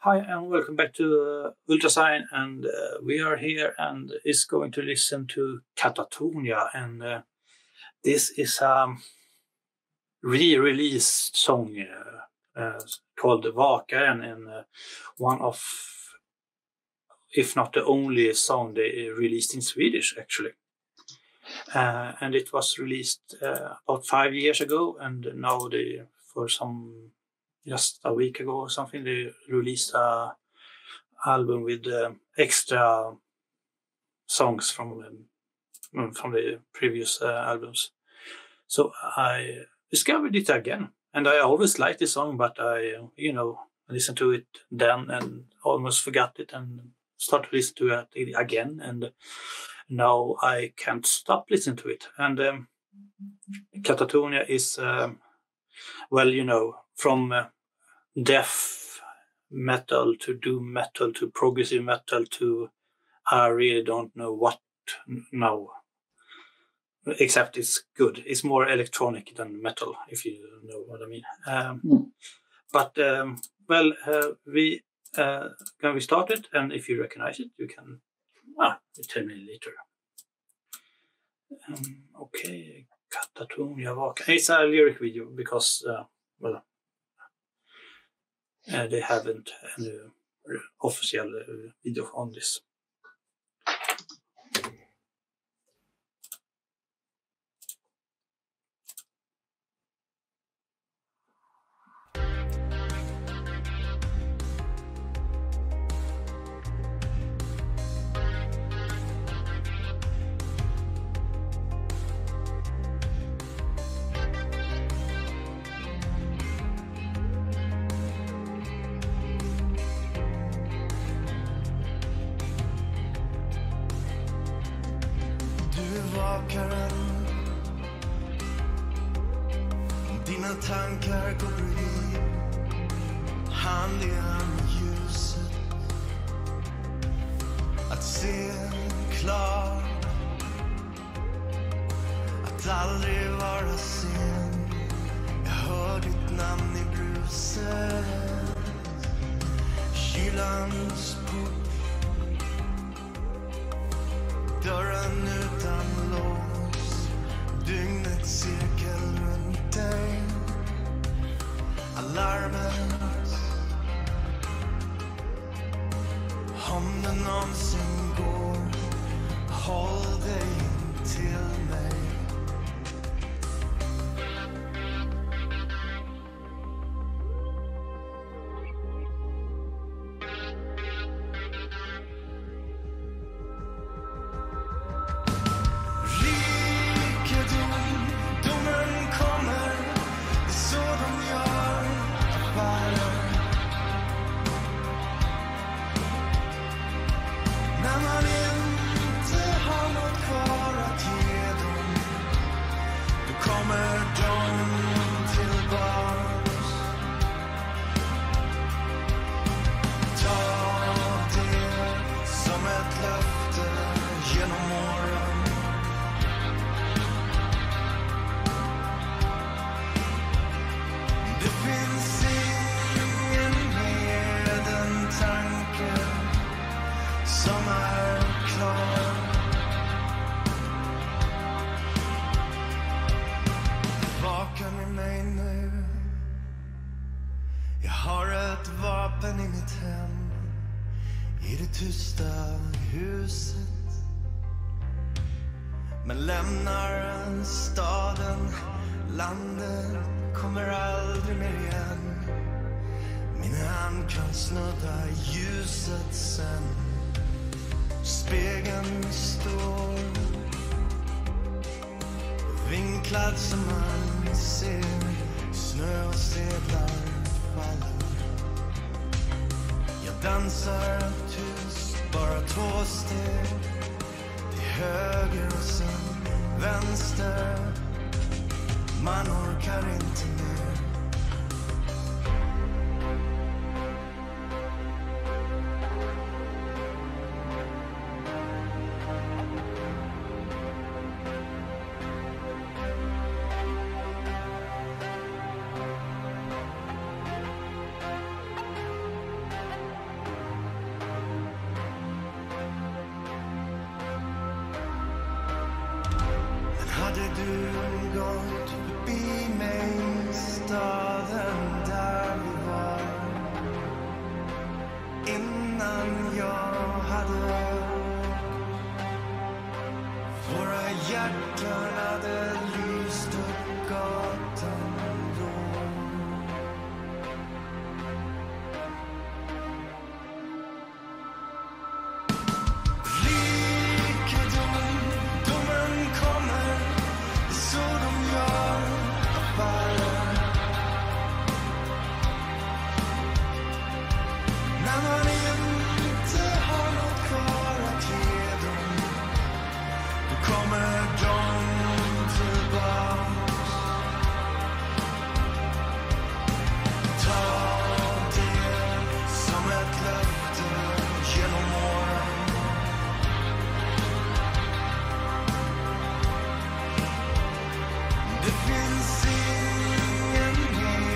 Hi and welcome back to Ultrasign, and we are here and is going to listen to Katatonia, and this is a re-released song called Vakaren, and one of, if not the only song they released in Swedish actually. And it was released about 5 years ago, and now just a week ago or something, they released a album with extra songs from the previous albums. So I discovered it again, and I always liked the song, but I listened to it then and almost forgot it and started to listen to it again, and now I can't stop listening to it. And Katatonia is from death metal to doom metal to progressive metal to I really don't know what now. Except it's good. It's more electronic than metal, if you know what I mean. But we can we start it, and if you recognize it, you can tell me later. Okay, Katatonia Vakaren. It's a lyric video because they haven't any official video on this. Vakaren, dina tankar går i hand i hand ljuset. Att se klart, att aldrig vara sen. Jag hör ditt namn i bruset, kylans port, dörren utan lås, dygnets cirkel runt dig. Alarmet, om det någonsin går, håll dig in till mig. I mitt hem, i det tysta huset, men lämnar staden, landet, kommer aldrig mer igen. Min hand kan snudda ljuset sen. Spegeln står vinklad som man ser, snö och sedlar faller. Dansar tyst, bara 2 steg till höger och sen vänster. Man orkar inte mer. du gått förbi mig, staden där vi var. Innan jag hade våra hjärtan hade lyst upp gatan då. Rikedom, domen kommer, det är så de gör affärer. När man inte har något kvar att ge dem, då kommer de tillbaks. Ta det som ett löfte genom åren. Det finns ingen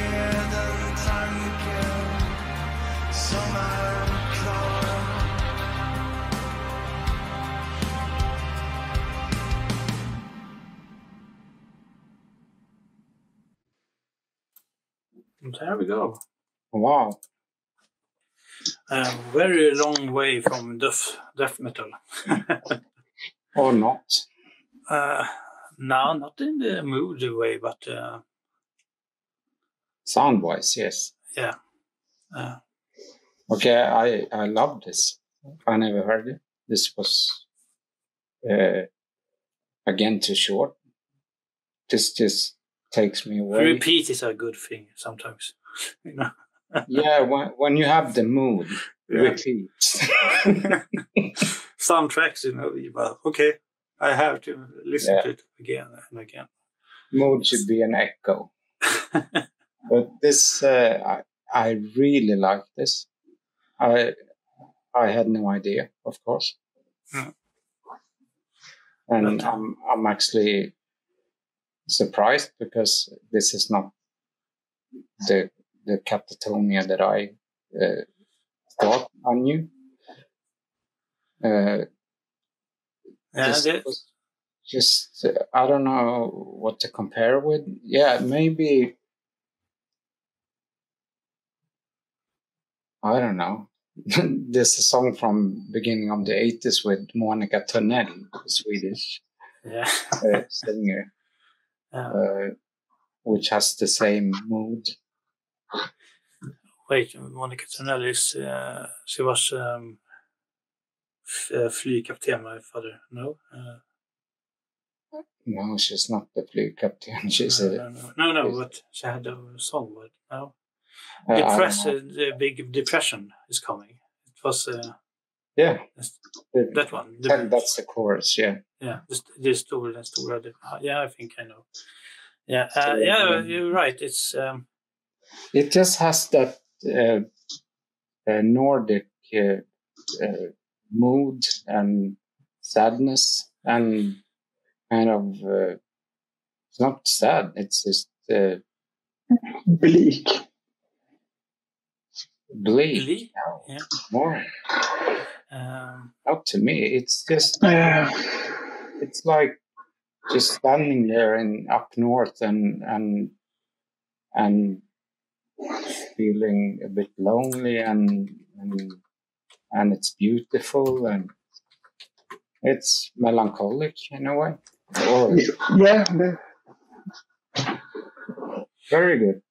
med en tanke som är klar. There we go. Wow. Very long way from death metal. Or not. No, not in the mood way, but Sound-wise, yes. yeah. Okay, I love this. I never heard it. This was, again, too short. This just takes me away. Repeat is a good thing sometimes. You know? Yeah, when you have the mood, Yeah. repeat. Some tracks, you know, but okay, I have to listen Yeah. to it again and again. Mood should be an echo. But this, I really like this. I had no idea, of course. Mm. And But- I'm actually surprised because this is not the Katatonia that I thought I knew. Yeah, This the- was just I don't know what to compare with. Yeah, maybe I don't know. There's a song from beginning of the 80s with Monica Törnell, Swedish yeah. singer, Um, which has the same mood. wait, Monica Törnell is she was flygkapten, my father. No, No, she's not the flygkapten. She's a no. But she had a song. But no, I don't know. the big depression is coming. It was Yeah, that one. that's the chorus. Yeah. Yeah, the story. Yeah, I think I know. Yeah, So, yeah, you're right. It's It just has that Nordic mood and sadness and kind of it's not sad. It's just Bleak. bleak. Lee. No, Yeah. more. Not to me. It's just Yeah. it's like just standing there up north and feeling a bit lonely and it's beautiful and it's melancholic in a way. Or Yeah. very good.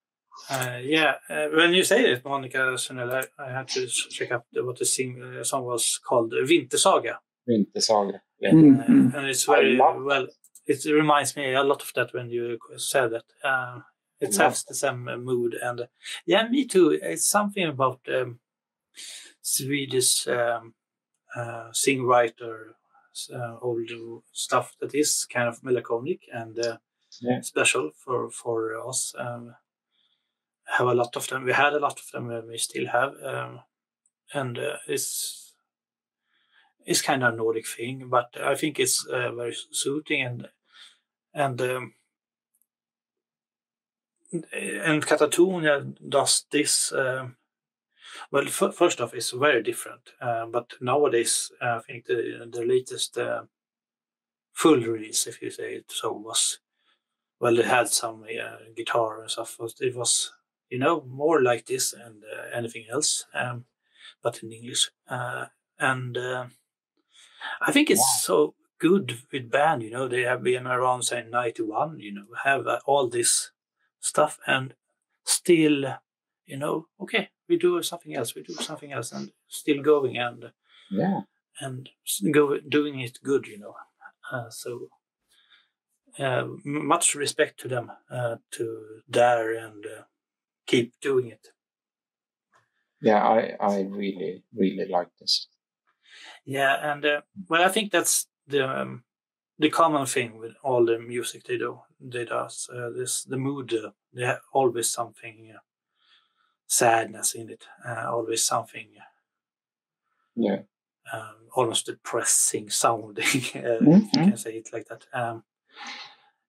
When you say it, Monica Törnell, I had to check up what the song was called, Vintersaga. Vintersaga. Yeah. Mm. And it's I very love well. It reminds me a lot of that when you said that. It I has the same mood, and yeah, me too. It's something about Swedish singwriter, old stuff that is kind of melancholic and Yeah. special for us. Have a lot of them. We had a lot of them, and we still have, and it's kind of a Nordic thing, but I think it's very soothing and Katatonia does this. Well, first off, it's very different, but nowadays I think the latest full release, if you say it so, was, well, it had some guitar and stuff. It was, more like this and anything else, but in English. And I think it's so good with band, they have been around since 91, have all this stuff and still, okay, we do something else, and still going and doing it good, so much respect to them to dare and keep doing it. Yeah, I really, really like this. Yeah, and well, I think that's the common thing with all the music they do. The mood. They have always something sadness in it. Always something. Almost depressing sounding. You can say it like that.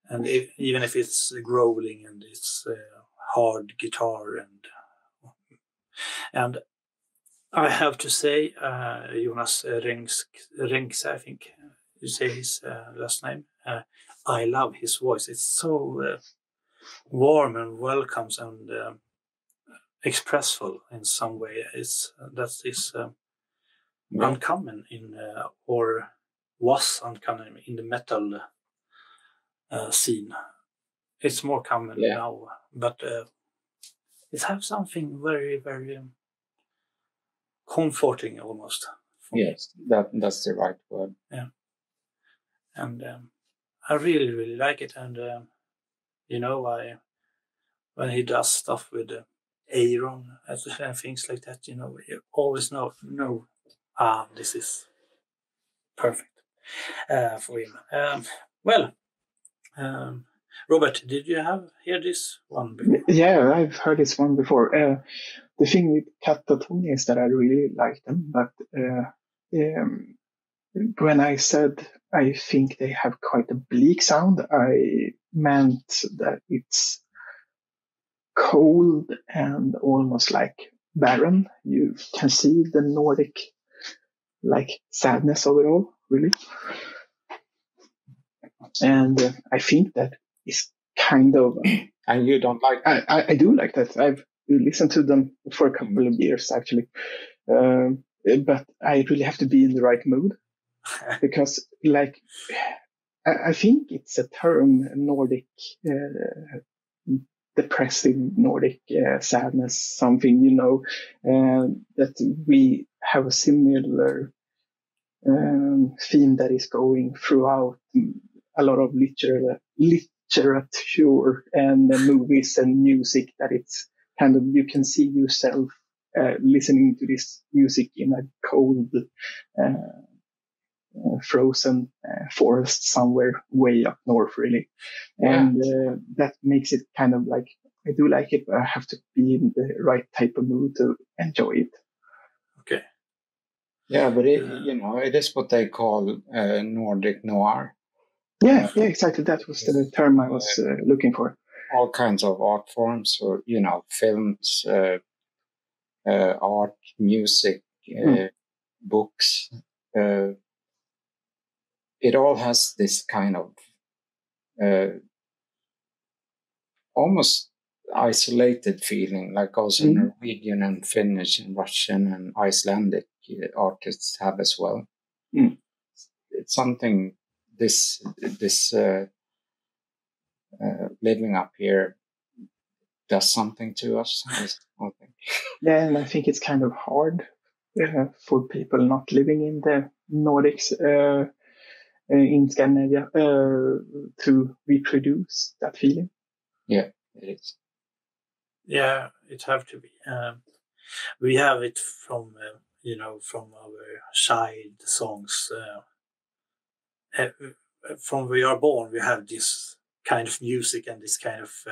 And even if it's growling and it's hard guitar and I have to say, Jonas Renks, I think you say his last name. I love his voice. It's so warm and welcomes and expressful in some way. That's uncommon in or was uncommon in the metal scene. It's more common now, but it has something very, very comforting almost. Yes, that's the right word. Yeah, and I really, really like it. And when he does stuff with Aaron and things like that, you always know, this is perfect for him. Robert, did you hear this one before? Yeah, I've heard this one before. The thing with Katatonia is that I really like them, but when I said I think they have quite a bleak sound, I meant that it's cold and almost like barren. You can see the Nordic sadness of it all, really. And I think that is kind of... And you don't like that? I do like that. I've listened to them for a couple of years, actually. But I really have to be in the right mood. Because, I think it's a term, Nordic, depressive Nordic sadness, something, that we have a similar theme that is going throughout a lot of literature and movies and music, that it's kind of, you can see yourself listening to this music in a cold, frozen forest somewhere way up north, really. And that makes it kind of like, I do like it, but I have to be in the right type of mood to enjoy it. Okay. Yeah, but it is what they call Nordic noir. Yeah, exactly. That was the term I was looking for. All kinds of art forms, or films, art, music, books. It all has this kind of almost isolated feeling, like also Norwegian and Finnish and Russian and Icelandic artists have as well. It's something this living up here does something to us. Yeah, and I think it's kind of hard for people not living in the Nordics, in Scandinavia, to reproduce that feeling. Yeah, it is. Yeah, it have to be. We have it from from our child songs. From we are born, we have this kind of music and this kind of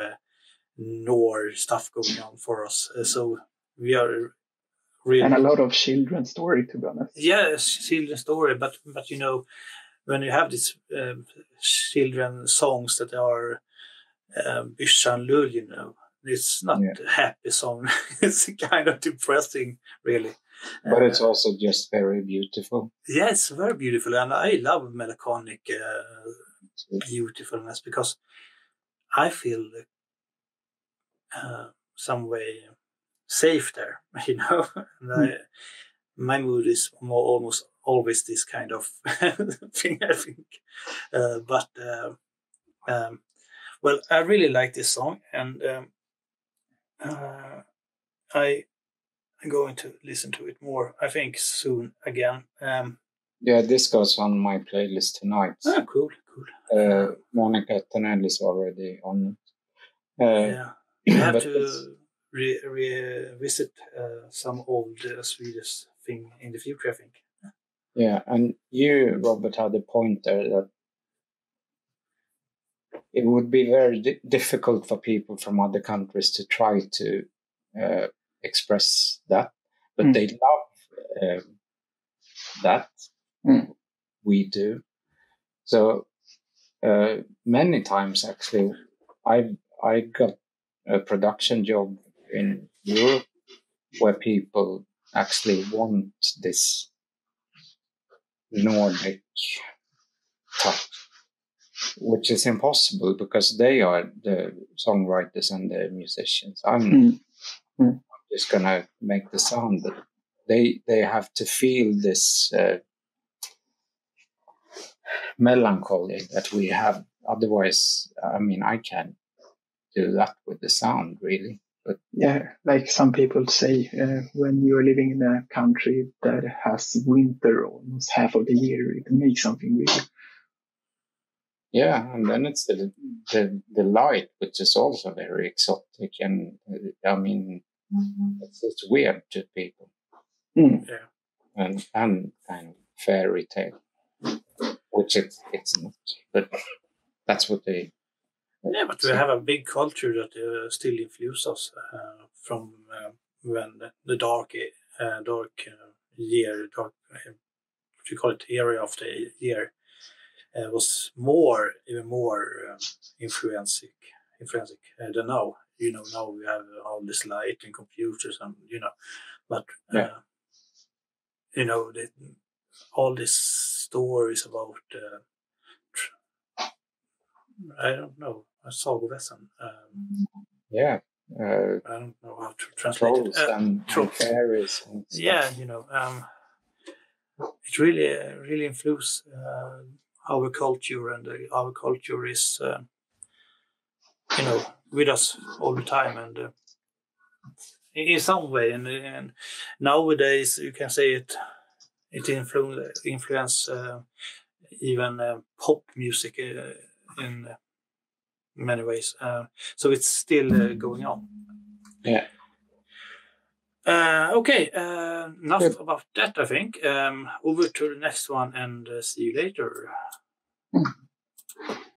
Nor stuff going on for us. So we are really, and a lot of children's story, to be honest. Yes, children's story, but when you have these children songs that are Byshan Lull, It's not a happy song. It's kind of depressing, really. But it's also just very beautiful. Yeah, it's very beautiful, and I love melancholic beautifulness because I feel some way safe there, And my mood is almost always this kind of thing, I think. Well, I really like this song, and I'm going to listen to it more, I think, soon again. This goes on my playlist tonight. Cool. Monica Tonell is already on. You have to revisit some old Swedish thing in the future, I think. Yeah, and you, Robert, had a point there that it would be very difficult for people from other countries to try to express that, but they love that. We do. So many times, actually, I got a production job in Europe where people actually want this Nordic touch, which is impossible because they are the songwriters and the musicians. I'm just gonna make the sound, but they have to feel this melancholy that we have. Otherwise, I mean, I can't do that with the sound, really. But yeah, like some people say, when you're living in a country that has winter almost half of the year, it makes something really. Yeah, and then it's the light, which is also very exotic, and I mean, it's weird to people. Yeah, and kind of fairy tale, which it's not, but that's what they. Yeah, but we have a big culture that still influences us from when the dark year, what do you call it, area of the year was even more influencing than now. Now we have all this light and computers, and but all these stories about I don't know, sagoväsen. I don't know how to translate it. And fairies. And yeah, it really influences our culture, and our culture is with us all the time, and in some way, and nowadays you can say it influence even pop music in many ways. So it's still going on. Yeah. Okay, enough about that, I think. Over to the next one, and see you later.